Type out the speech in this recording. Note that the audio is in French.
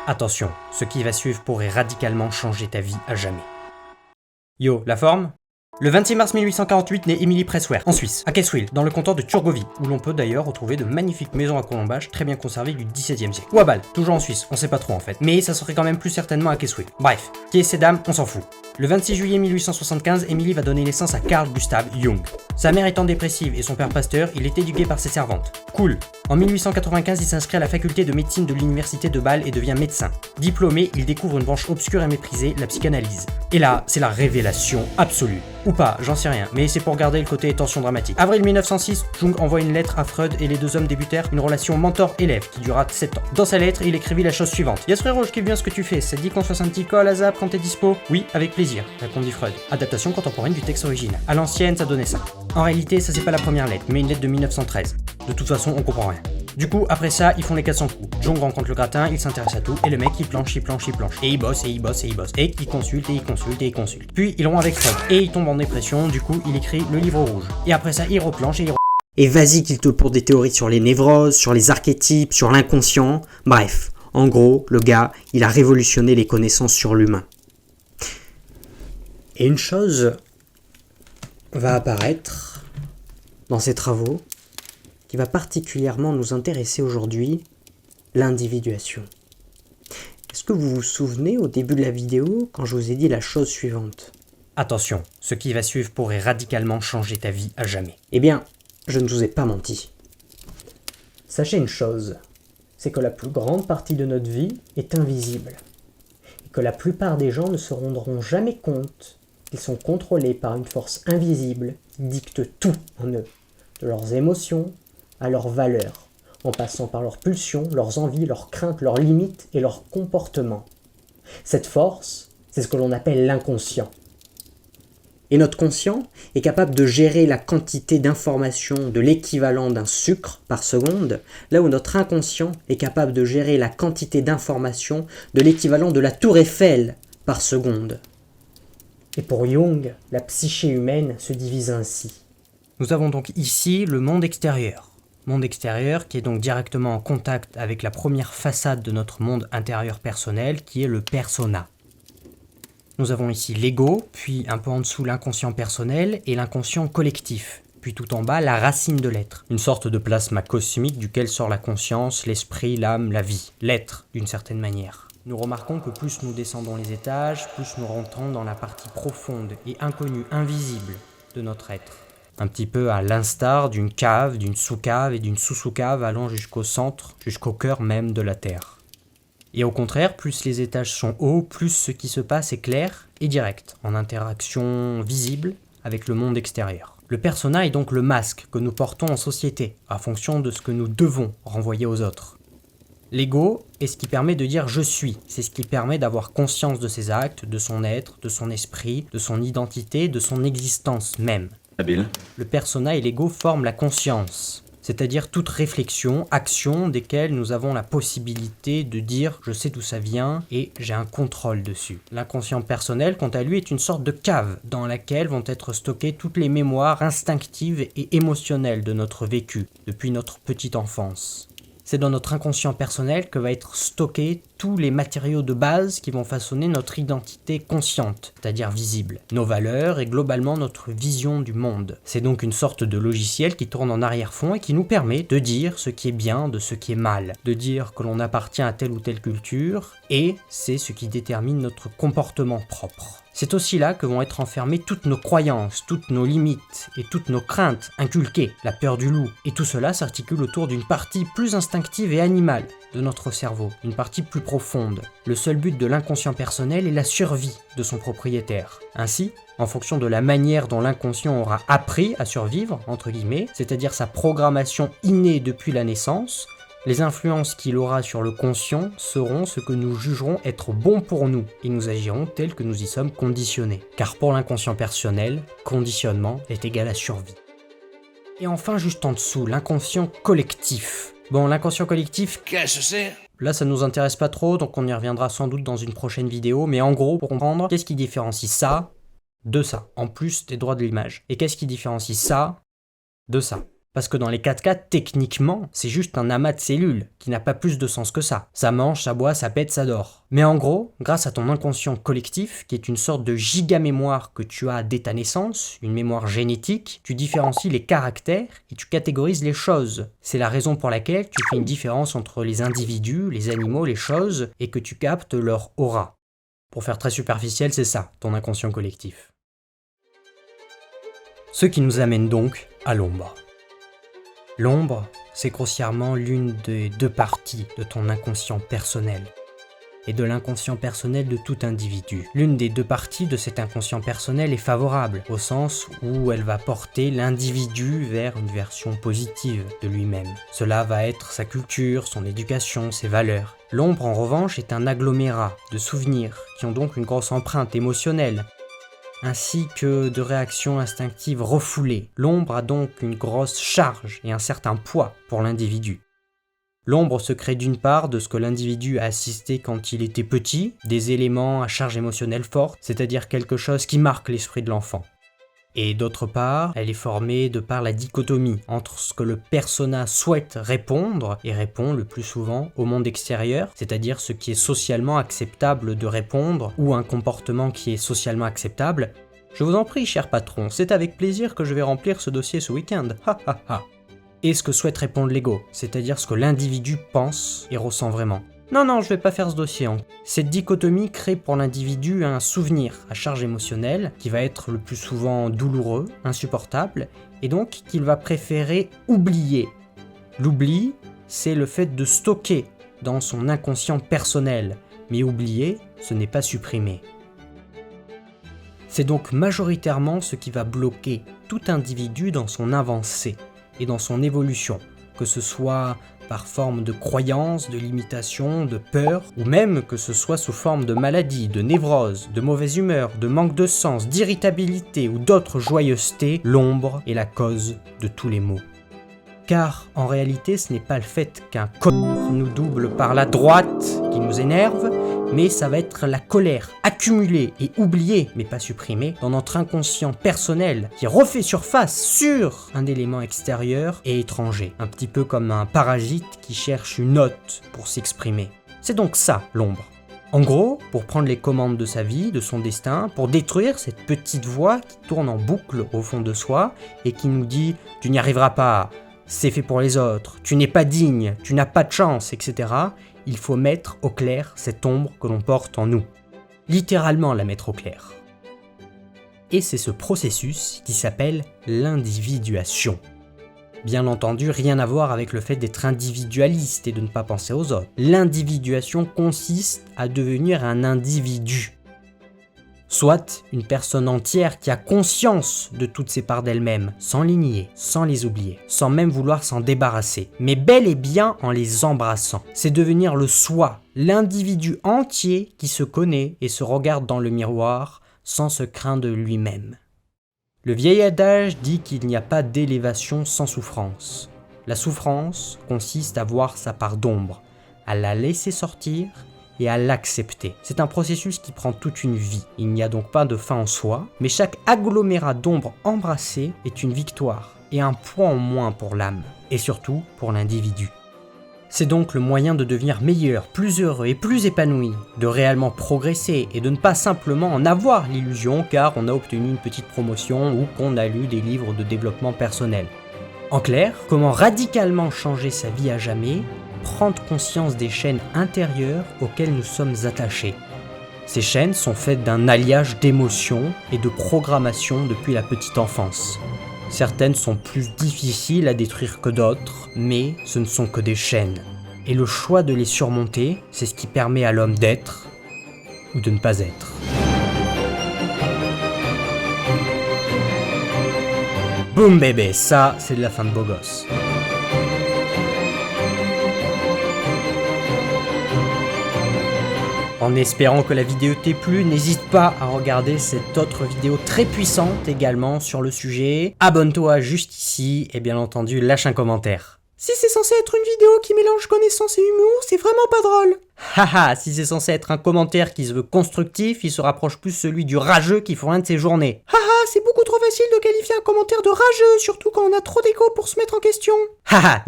Attention, ce qui va suivre pourrait radicalement changer ta vie à jamais. Yo, la forme ? Le 26 mars 1848 naît Emily Pressware, en Suisse, à Keswil, dans le canton de Turgovie, où l'on peut d'ailleurs retrouver de magnifiques maisons à colombage très bien conservées du XVIIe siècle. Ou à Bâle, toujours en Suisse, on sait pas trop en fait, mais ça serait quand même plus certainement à Keswil. Bref, qui est cette dame, on s'en fout. Le 26 juillet 1875, Emily va donner naissance à Carl Gustav Jung. Sa mère étant dépressive et son père pasteur, il est éduqué par ses servantes. Cool. En 1895, il s'inscrit à la faculté de médecine de l'université de Bâle et devient médecin. Diplômé, il découvre une branche obscure et méprisée, la psychanalyse. Et là, c'est la révélation absolue. Ou pas, j'en sais rien, mais c'est pour garder le côté tension dramatique. Avril 1906, Jung envoie une lettre à Freud et les deux hommes débutèrent une relation mentor-élève qui dura 7 ans. Dans sa lettre, il écrivit la chose suivante. Yes frérot, je kiffe bien ce que tu fais, ça te dit qu'on se fasse un petit call à Zap quand t'es dispo? Oui, avec plaisir, répondit Freud. Adaptation contemporaine du texte original. À l'ancienne, ça donnait ça. En réalité, ça c'est pas la première lettre, mais une lettre de 1913. De toute façon, on comprend rien. Du coup, après ça, ils font les 400 coups. Jung rencontre le gratin, il s'intéresse à tout, et le mec il planche. Et il bosse, et il bosse, et il bosse. Et il consulte, et il consulte, et il consulte. Puis il rompt avec Freud, et il tombe en dépression, du coup il écrit le livre rouge. Et après ça, il replanche et il Et vas-y qu'il te pour des théories sur les névroses, sur les archétypes, sur l'inconscient. Bref, en gros, le gars, il a révolutionné les connaissances sur l'humain. Et une chose va apparaître dans ses travaux qui va particulièrement nous intéresser aujourd'hui, l'individuation. Est-ce que vous vous souvenez au début de la vidéo quand je vous ai dit la chose suivante ? Attention, ce qui va suivre pourrait radicalement changer ta vie à jamais. Eh bien, je ne vous ai pas menti. Sachez une chose, c'est que la plus grande partie de notre vie est invisible. Et que la plupart des gens ne se rendront jamais compte qu'ils sont contrôlés par une force invisible qui dicte tout en eux, de leurs émotions à leurs valeurs, en passant par leurs pulsions, leurs envies, leurs craintes, leurs limites et leurs comportements. Cette force, c'est ce que l'on appelle l'inconscient. Et notre conscient est capable de gérer la quantité d'informations de l'équivalent d'un sucre par seconde, là où notre inconscient est capable de gérer la quantité d'informations de l'équivalent de la tour Eiffel par seconde. Et pour Jung, la psyché humaine se divise ainsi. Nous avons donc ici le monde extérieur. Monde extérieur qui est donc directement en contact avec la première façade de notre monde intérieur personnel qui est le persona. Nous avons ici l'ego, puis un peu en dessous l'inconscient personnel et l'inconscient collectif, puis tout en bas la racine de l'être, une sorte de plasma cosmique duquel sort la conscience, l'esprit, l'âme, la vie, l'être d'une certaine manière. Nous remarquons que plus nous descendons les étages, plus nous rentrons dans la partie profonde et inconnue, invisible de notre être. Un petit peu à l'instar d'une cave, d'une sous-cave et d'une sous-sous-cave allant jusqu'au centre, jusqu'au cœur même de la Terre. Et au contraire, plus les étages sont hauts, plus ce qui se passe est clair et direct, en interaction visible avec le monde extérieur. Le persona est donc le masque que nous portons en société, à fonction de ce que nous devons renvoyer aux autres. L'ego est ce qui permet de dire « je suis », c'est ce qui permet d'avoir conscience de ses actes, de son être, de son esprit, de son identité, de son existence même. Habile. Le persona et l'ego forment la conscience, c'est-à-dire toute réflexion, action desquelles nous avons la possibilité de dire « je sais d'où ça vient et j'ai un contrôle dessus ». L'inconscient personnel, quant à lui, est une sorte de cave dans laquelle vont être stockées toutes les mémoires instinctives et émotionnelles de notre vécu depuis notre petite enfance. C'est dans notre inconscient personnel que va être stocké tous les matériaux de base qui vont façonner notre identité consciente, c'est-à-dire visible, nos valeurs et globalement notre vision du monde. C'est donc une sorte de logiciel qui tourne en arrière-fond et qui nous permet de dire ce qui est bien de ce qui est mal, de dire que l'on appartient à telle ou telle culture, et c'est ce qui détermine notre comportement propre. C'est aussi là que vont être enfermées toutes nos croyances, toutes nos limites et toutes nos craintes inculquées, la peur du loup. Et tout cela s'articule autour d'une partie plus instinctive et animale de notre cerveau, une partie plus profonde. Le seul but de l'inconscient personnel est la survie de son propriétaire. Ainsi, en fonction de la manière dont l'inconscient aura appris à survivre, entre guillemets, c'est-à-dire sa programmation innée depuis la naissance, les influences qu'il aura sur le conscient seront ce que nous jugerons être bon pour nous et nous agirons tel que nous y sommes conditionnés. Car pour l'inconscient personnel, conditionnement est égal à survie. Et enfin, juste en dessous, l'inconscient collectif. Bon, l'inconscient collectif, Qu'est-ce que c'est ? là ça nous intéresse pas trop, donc on y reviendra sans doute dans une prochaine vidéo, mais en gros, pour comprendre, qu'est-ce qui différencie ça de ça, en plus des droits de l'image? Et qu'est-ce qui différencie ça de ça? Parce que dans les 4 cas, techniquement, c'est juste un amas de cellules, qui n'a pas plus de sens que ça. Ça mange, ça boit, ça pète, ça dort. Mais en gros, grâce à ton inconscient collectif, qui est une sorte de giga-mémoire que tu as dès ta naissance, une mémoire génétique, tu différencies les caractères et tu catégorises les choses. C'est la raison pour laquelle tu fais une différence entre les individus, les animaux, les choses, et que tu captes leur aura. Pour faire très superficiel, c'est ça, ton inconscient collectif. Ce qui nous amène donc à l'ombre. L'ombre, c'est grossièrement l'une des 2 parties de ton inconscient personnel et de l'inconscient personnel de tout individu. L'une des 2 parties de cet inconscient personnel est favorable, au sens où elle va porter l'individu vers une version positive de lui-même. Cela va être sa culture, son éducation, ses valeurs. L'ombre, en revanche, est un agglomérat de souvenirs qui ont donc une grosse empreinte émotionnelle, ainsi que de réactions instinctives refoulées. L'ombre a donc une grosse charge et un certain poids pour l'individu. L'ombre se crée d'une part de ce que l'individu a assisté quand il était petit, des éléments à charge émotionnelle forte, c'est-à-dire quelque chose qui marque l'esprit de l'enfant. Et d'autre part, elle est formée de par la dichotomie entre ce que le persona souhaite répondre, et répond le plus souvent au monde extérieur, c'est-à-dire ce qui est socialement acceptable de répondre, ou un comportement qui est socialement acceptable. Je vous en prie, cher patron, c'est avec plaisir que je vais remplir ce dossier ce week-end. Ha ha ha. Et ce que souhaite répondre l'ego, c'est-à-dire ce que l'individu pense et ressent vraiment. Non, je vais pas faire ce dossier. Cette dichotomie crée pour l'individu un souvenir à charge émotionnelle qui va être le plus souvent douloureux, insupportable, et donc qu'il va préférer oublier. L'oubli, c'est le fait de stocker dans son inconscient personnel, mais oublier, ce n'est pas supprimer. C'est donc majoritairement ce qui va bloquer tout individu dans son avancée et dans son évolution, que ce soit par forme de croyance, de limitation, de peur, ou même que ce soit sous forme de maladie, de névrose, de mauvaise humeur, de manque de sens, d'irritabilité ou d'autres joyeusetés, l'ombre est la cause de tous les maux. Car en réalité, ce n'est pas le fait qu'un connard nous double par la droite qui nous énerve, mais ça va être la colère accumulée et oubliée, mais pas supprimée, dans notre inconscient personnel qui refait surface sur un élément extérieur et étranger, un petit peu comme un parasite qui cherche une hôte pour s'exprimer. C'est donc ça, l'ombre. En gros, pour prendre les commandes de sa vie, de son destin, pour détruire cette petite voix qui tourne en boucle au fond de soi et qui nous dit « tu n'y arriveras pas », c'est fait pour les autres, tu n'es pas digne, tu n'as pas de chance, etc. Il faut mettre au clair cette ombre que l'on porte en nous. Littéralement la mettre au clair. Et c'est ce processus qui s'appelle l'individuation. Bien entendu, rien à voir avec le fait d'être individualiste et de ne pas penser aux autres. L'individuation consiste à devenir un individu. Soit une personne entière qui a conscience de toutes ces parts d'elle-même, sans les nier, sans les oublier, sans même vouloir s'en débarrasser, mais bel et bien en les embrassant. C'est devenir le soi, l'individu entier qui se connaît et se regarde dans le miroir sans se craindre lui-même. Le vieil adage dit qu'il n'y a pas d'élévation sans souffrance. La souffrance consiste à voir sa part d'ombre, à la laisser sortir et à l'accepter. C'est un processus qui prend toute une vie. Il n'y a donc pas de fin en soi, mais chaque agglomérat d'ombre embrassé est une victoire et un poids en moins pour l'âme, et surtout pour l'individu. C'est donc le moyen de devenir meilleur, plus heureux et plus épanoui, de réellement progresser et de ne pas simplement en avoir l'illusion car on a obtenu une petite promotion ou qu'on a lu des livres de développement personnel. En clair, comment radicalement changer sa vie à jamais ? Prendre conscience des chaînes intérieures auxquelles nous sommes attachés. Ces chaînes sont faites d'un alliage d'émotions et de programmation depuis la petite enfance. Certaines sont plus difficiles à détruire que d'autres, mais ce ne sont que des chaînes. Et le choix de les surmonter, c'est ce qui permet à l'homme d'être ou de ne pas être. Boum bébé, ça c'est de la fin de beau gosse. En espérant que la vidéo t'ait plu, n'hésite pas à regarder cette autre vidéo très puissante également sur le sujet. Abonne-toi juste ici et bien entendu lâche un commentaire. Si c'est censé être une vidéo qui mélange connaissance et humour, c'est vraiment pas drôle. Haha, si c'est censé être un commentaire qui se veut constructif, il se rapproche plus celui du rageux qui font rien de ses journées. Haha, c'est beaucoup trop facile de qualifier un commentaire de rageux, surtout quand on a trop d'ego pour se mettre en question. Haha,